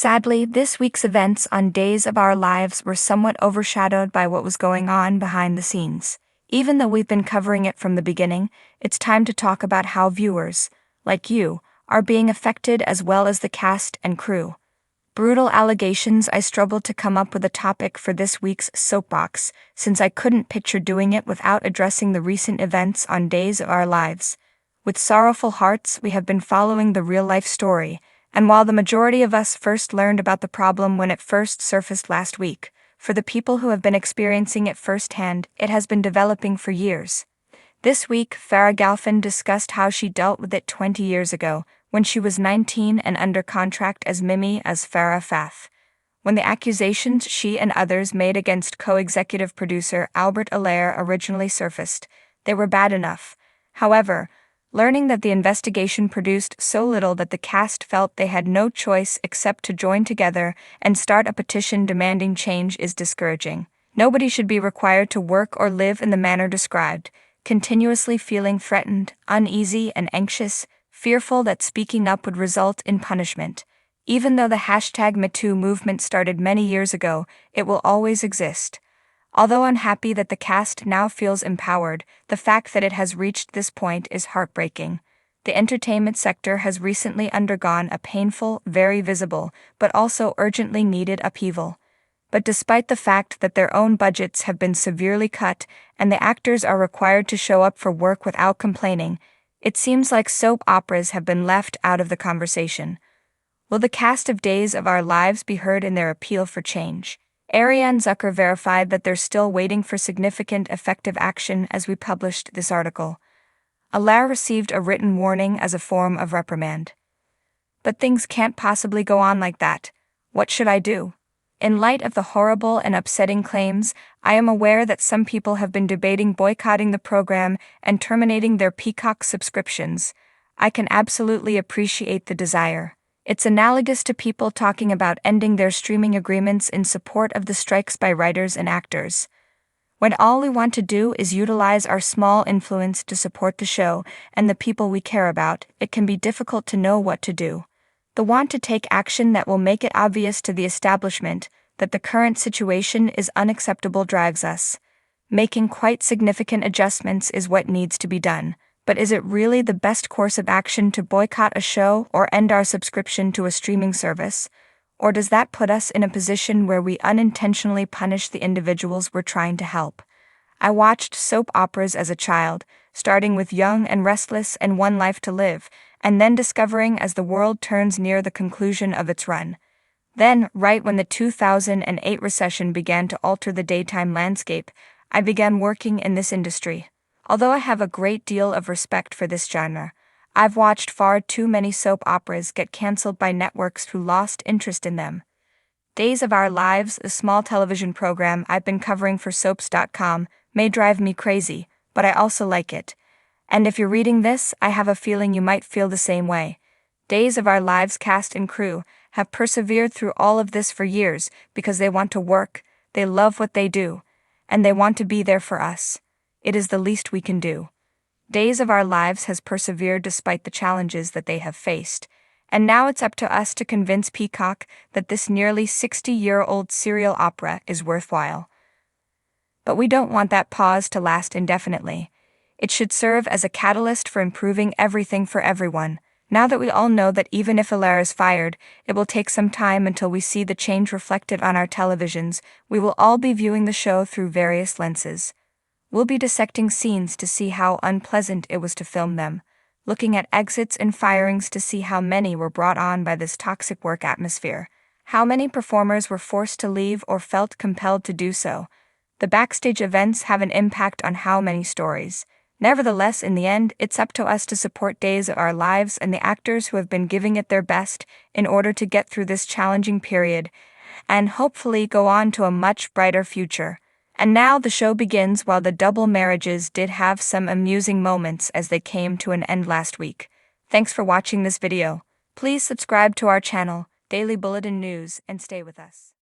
Sadly, this week's events on Days of Our Lives were somewhat overshadowed by what was going on behind the scenes. Even though we've been covering it from the beginning, it's time to talk about how viewers, like you, are being affected as well as the cast and crew. Brutal allegations. I struggled to come up with a topic for this week's soapbox, since I couldn't picture doing it without addressing the recent events on Days of Our Lives. With sorrowful hearts, we have been following the real-life story, and while the majority of us first learned about the problem when it first surfaced last week, for the people who have been experiencing it firsthand, it has been developing for years. This week, Farah Galfin discussed how she dealt with it 20 years ago, when she was 19 and under contract as Mimi as Farah Fath. When the accusations she and others made against co-executive producer Albert Allaire originally surfaced, they were bad enough. However, learning that the investigation produced so little that the cast felt they had no choice except to join together and start a petition demanding change is discouraging. Nobody should be required to work or live in the manner described, continuously feeling threatened, uneasy, and anxious, fearful that speaking up would result in punishment. Even though the #MeToo movement started many years ago, it will always exist. Although unhappy that the cast now feels empowered, the fact that it has reached this point is heartbreaking. The entertainment sector has recently undergone a painful, very visible, but also urgently needed upheaval. But despite the fact that their own budgets have been severely cut and the actors are required to show up for work without complaining, it seems like soap operas have been left out of the conversation. Will the cast of Days of Our Lives be heard in their appeal for change? Ariane Zucker verified that they're still waiting for significant effective action as we published this article. Allaire received a written warning as a form of reprimand. But things can't possibly go on like that. What should I do? In light of the horrible and upsetting claims, I am aware that some people have been debating boycotting the program and terminating their Peacock subscriptions. I can absolutely appreciate the desire. It's analogous to people talking about ending their streaming agreements in support of the strikes by writers and actors. When all we want to do is utilize our small influence to support the show and the people we care about, it can be difficult to know what to do. The want to take action that will make it obvious to the establishment that the current situation is unacceptable drives us. Making quite significant adjustments is what needs to be done. But is it really the best course of action to boycott a show or end our subscription to a streaming service? Or does that put us in a position where we unintentionally punish the individuals we're trying to help? I watched soap operas as a child, starting with Young and Restless and One Life to Live, and then discovering as the world turns near the conclusion of its run. Then, right when the 2008 recession began to alter the daytime landscape, I began working in this industry. Although I have a great deal of respect for this genre, I've watched far too many soap operas get cancelled by networks who lost interest in them. Days of Our Lives, a small television program I've been covering for soaps.com, may drive me crazy, but I also like it. And if you're reading this, I have a feeling you might feel the same way. Days of Our Lives cast and crew have persevered through all of this for years because they want to work, they love what they do, and they want to be there for us. It is the least we can do. Days of Our Lives has persevered despite the challenges that they have faced, and now it's up to us to convince Peacock that this nearly 60-year-old serial opera is worthwhile. But we don't want that pause to last indefinitely. It should serve as a catalyst for improving everything for everyone. Now that we all know that even if Allaire is fired, it will take some time until we see the change reflected on our televisions, we will all be viewing the show through various lenses. We'll be dissecting scenes to see how unpleasant it was to film them, looking at exits and firings to see how many were brought on by this toxic work atmosphere, how many performers were forced to leave or felt compelled to do so. The backstage events have an impact on how many stories. Nevertheless, in the end, it's up to us to support Days of Our Lives and the actors who have been giving it their best in order to get through this challenging period and hopefully go on to a much brighter future. And now the show begins. While the double marriages did have some amusing moments as they came to an end last week. Thanks for watching this video. Please subscribe to our channel, Daily Bulletin News, and stay with us.